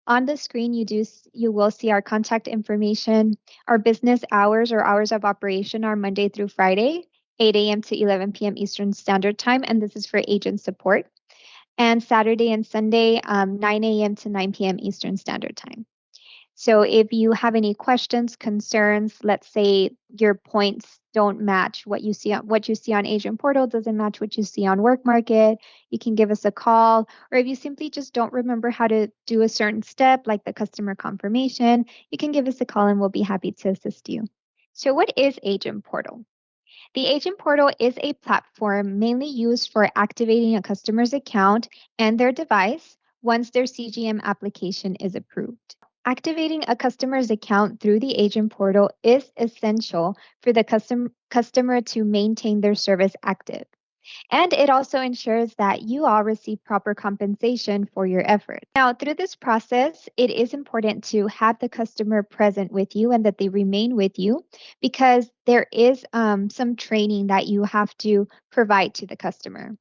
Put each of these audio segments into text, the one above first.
On the screen, you will see our contact information. Our business hours or hours of operation are Monday through Friday, 8 a.m. to 11 p.m. Eastern Standard Time, and this is for agent support. And Saturday and Sunday, 9 a.m. to 9 p.m. Eastern Standard Time. So if you have any questions, concerns, let's say your points don't match what you see on Agent Portal doesn't match what you see on Work Market, you can give us a call. Or if you simply just don't remember how to do a certain step like the customer confirmation, you can give us a call and we'll be happy to assist you. So what is Agent Portal? The Agent Portal is a platform mainly used for activating a customer's account and their device once their CGM application is approved. Activating a customer's account through the Agent Portal is essential for the customer to maintain their service active. And it also ensures that you all receive proper compensation for your effort. Now, through this process, it is important to have the customer present with you and that they remain with you because there is some training that you have to provide to the customer.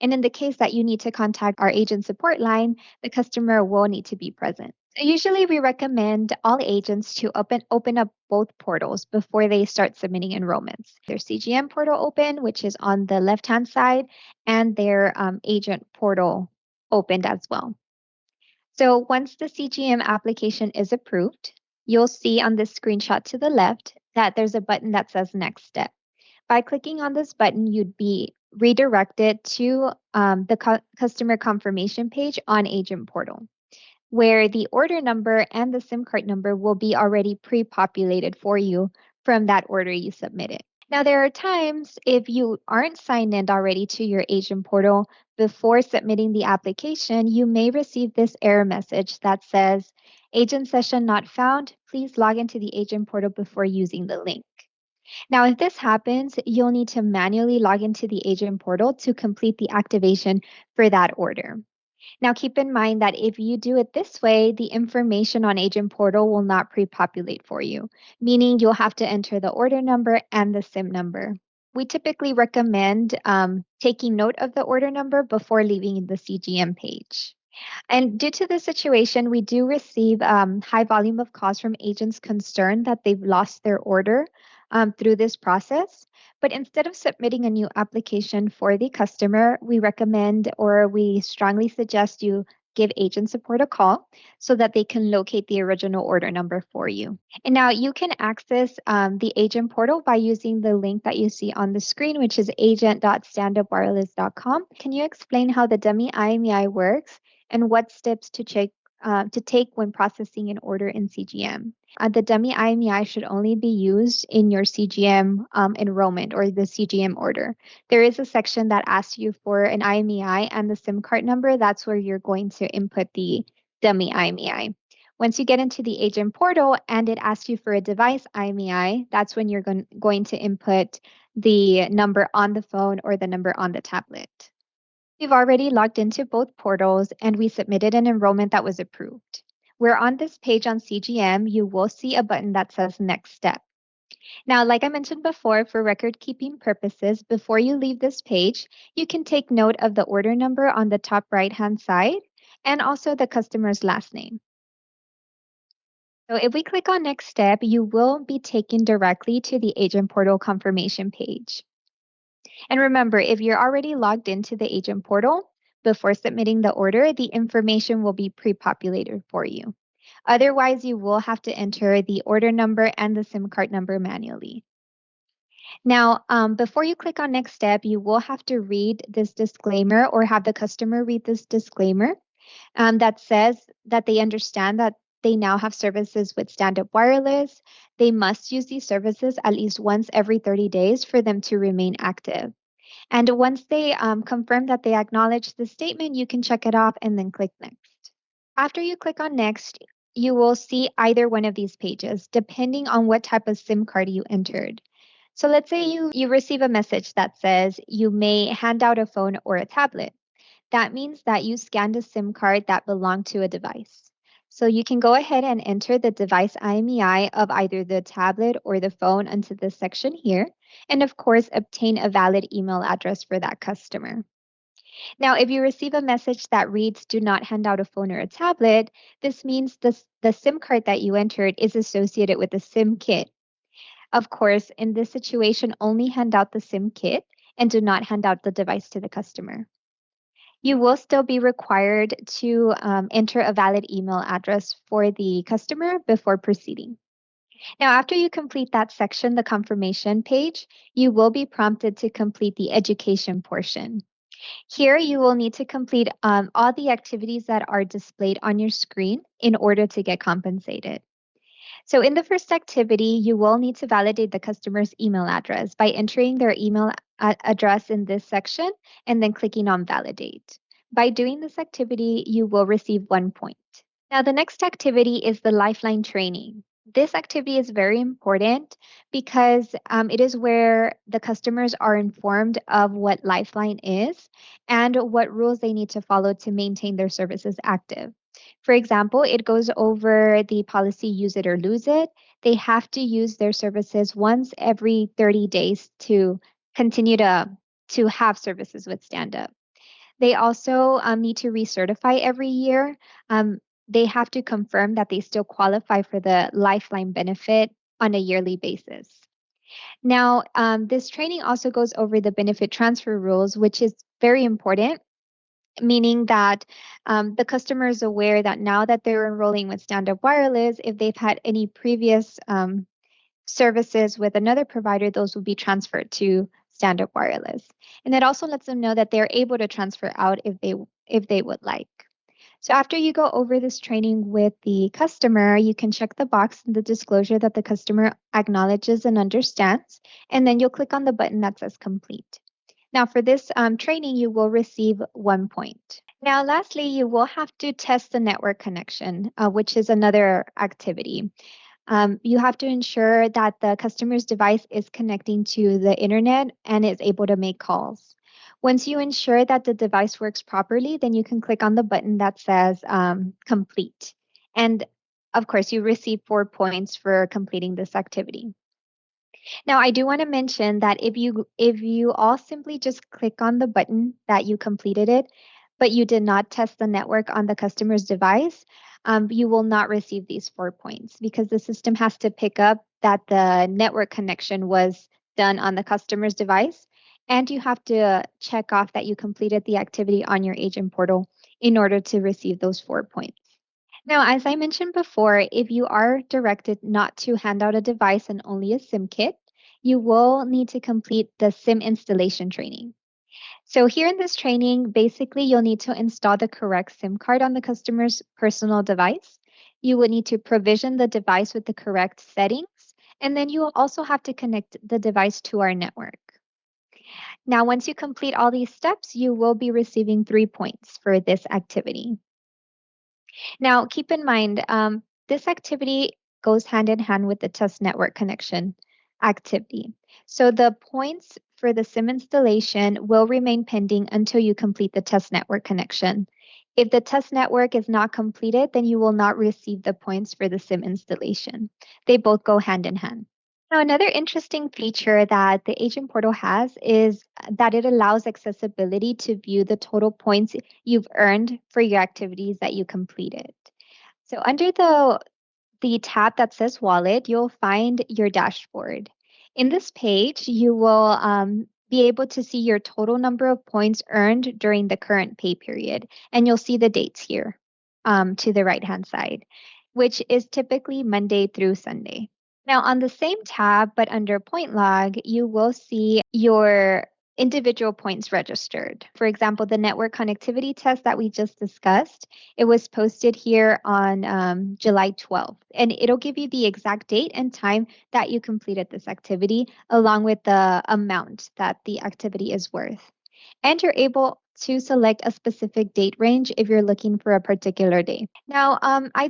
And in the case that you need to contact our agent support line, the customer will need to be present. So usually we recommend all agents to open up both portals before they start submitting enrollments. Their CGM portal open, which is on the left-hand side, and their agent portal opened as well. So once the CGM application is approved, you'll see on this screenshot to the left that there's a button that says Next Step. By clicking on this button, you'd be redirected to the customer confirmation page on Agent Portal, where the order number and the SIM card number will be already pre-populated for you from that order you submitted. Now, there are times if you aren't signed in already to your Agent Portal before submitting the application, you may receive this error message that says, "Agent session not found. Please log into the Agent Portal before using the link." Now, if this happens, you'll need to manually log into the Agent Portal to complete the activation for that order. Now, keep in mind that if you do it this way, the information on Agent Portal will not pre-populate for you, meaning you'll have to enter the order number and the SIM number. We typically recommend taking note of the order number before leaving the CGM page. And due to this situation, we do receive high volume of calls from agents concerned that they've lost their order through this process. But instead of submitting a new application for the customer, we recommend or we strongly suggest you give agent support a call so that they can locate the original order number for you. And now you can access the agent portal by using the link that you see on the screen, which is agent.standupwireless.com. Can you explain how the dummy IMEI works and what steps to take when processing an order in CGM? The dummy IMEI should only be used in your CGM enrollment or the CGM order. There is a section that asks you for an IMEI and the SIM card number. That's where you're going to input the dummy IMEI. Once you get into the agent portal and it asks you for a device IMEI, that's when you're going to input the number on the phone or the number on the tablet. We've already logged into both portals and we submitted an enrollment that was approved. Where on this page on CGM, you will see a button that says Next Step. Now, like I mentioned before, for record-keeping purposes, before you leave this page, you can take note of the order number on the top right-hand side and also the customer's last name. So if we click on Next Step, you will be taken directly to the Agent Portal confirmation page. And remember, if you're already logged into the Agent Portal, before submitting the order, the information will be pre-populated for you. Otherwise, you will have to enter the order number and the SIM card number manually. Now, before you click on Next Step, you will have to read this disclaimer or have the customer read this disclaimer that says that they understand that they now have services with Standup Wireless. They must use these services at least once every 30 days for them to remain active. And once they confirm that they acknowledge the statement, you can check it off and then click Next. After you click on Next, you will see either one of these pages, depending on what type of SIM card you entered. So let's say you receive a message that says you may hand out a phone or a tablet. That means that you scanned a SIM card that belonged to a device. So you can go ahead and enter the device IMEI of either the tablet or the phone into this section here, and of course, obtain a valid email address for that customer. Now, if you receive a message that reads, "Do not hand out a phone or a tablet," this means the SIM card that you entered is associated with the SIM kit. Of course, in this situation, only hand out the SIM kit and do not hand out the device to the customer. You will still be required to enter a valid email address for the customer before proceeding. Now, after you complete that section, the confirmation page, you will be prompted to complete the education portion. Here, you will need to complete all the activities that are displayed on your screen in order to get compensated. So in the first activity, you will need to validate the customer's email address by entering their email address in this section and then clicking on validate. By doing this activity, you will receive 1 point. Now, the next activity is the Lifeline training. This activity is very important because it is where the customers are informed of what Lifeline is and what rules they need to follow to maintain their services active. For example, it goes over the policy use it or lose it. They have to use their services once every 30 days to continue to have services with Standup. They also need to recertify every year. They have to confirm that they still qualify for the Lifeline benefit on a yearly basis. Now, this training also goes over the benefit transfer rules, which is very important, meaning that the customer is aware that now that they're enrolling with Standup Wireless, if they've had any previous services with another provider, those will be transferred to Standup Wireless. And it also lets them know that they're able to transfer out if they would like. So after you go over this training with the customer, you can check the box in the disclosure that the customer acknowledges and understands, and then you'll click on the button that says complete. Now for this training, you will receive 1 point. Now lastly, you will have to test the network connection, which is another activity. You have to ensure that the customer's device is connecting to the internet and is able to make calls. Once you ensure that the device works properly, then you can click on the button that says complete. And of course, you receive 4 points for completing this activity. Now, I do want to mention that if you all simply just click on the button that you completed it, but you did not test the network on the customer's device, you will not receive these 4 points because the system has to pick up that the network connection was done on the customer's device, and you have to check off that you completed the activity on your agent portal in order to receive those 4 points. Now, as I mentioned before, if you are directed not to hand out a device and only a SIM kit, you will need to complete the SIM installation training. So here in this training, basically you'll need to install the correct SIM card on the customer's personal device. You would need to provision the device with the correct settings, and then you will also have to connect the device to our network. Now, once you complete all these steps, you will be receiving 3 points for this activity. Now, keep in mind, this activity goes hand in hand with the test network connection activity. So the points for the SIM installation will remain pending until you complete the test network connection. If the test network is not completed, then you will not receive the points for the SIM installation. They both go hand in hand. Now, another interesting feature that the agent portal has is that it allows accessibility to view the total points you've earned for your activities that you completed. So under the tab that says wallet, you'll find your dashboard. In this page, you will be able to see your total number of points earned during the current pay period. And you'll see the dates here to the right-hand side, which is typically Monday through Sunday. Now, on the same tab, but under point log, you will see your individual points registered. For example, the network connectivity test that we just discussed, it was posted here on July 12th, and it'll give you the exact date and time that you completed this activity, along with the amount that the activity is worth. And you're able to select a specific date range if you're looking for a particular day. Now,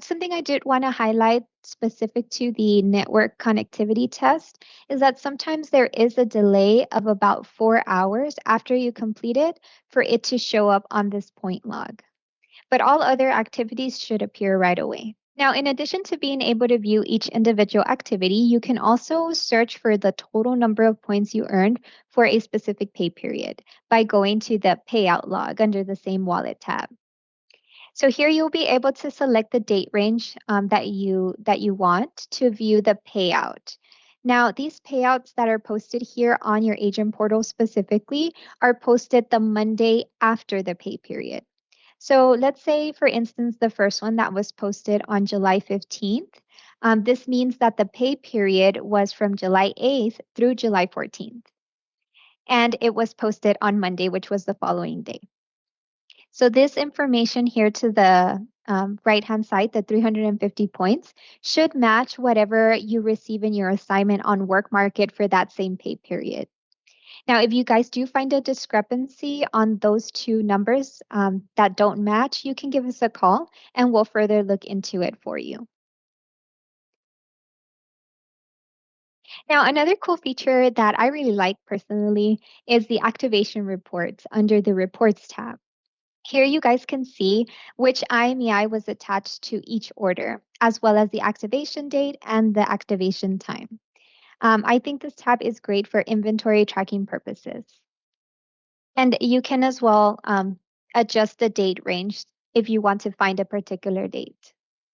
something I did want to highlight specific to the network connectivity test is that sometimes there is a delay of about 4 hours after you complete it for it to show up on this point log. But all other activities should appear right away. Now, in addition to being able to view each individual activity, you can also search for the total number of points you earned for a specific pay period by going to the payout log under the same wallet tab. So here you'll be able to select the date range that you want to view the payout. Now, these payouts that are posted here on your agent portal specifically are posted the Monday after the pay period. So let's say, for instance, the first one that was posted on July 15th. This means that the pay period was from July 8th through July 14th. And it was posted on Monday, which was the following day. So this information here to the right-hand side, the 350 points, should match whatever you receive in your assignment on work market for that same pay period. Now, if you guys do find a discrepancy on those two numbers that don't match, you can give us a call and we'll further look into it for you. Now, another cool feature that I really like personally is the activation reports under the reports tab. Here you guys can see which IMEI was attached to each order, as well as the activation date and the activation time. I think this tab is great for inventory tracking purposes. And you can as well adjust the date range if you want to find a particular date.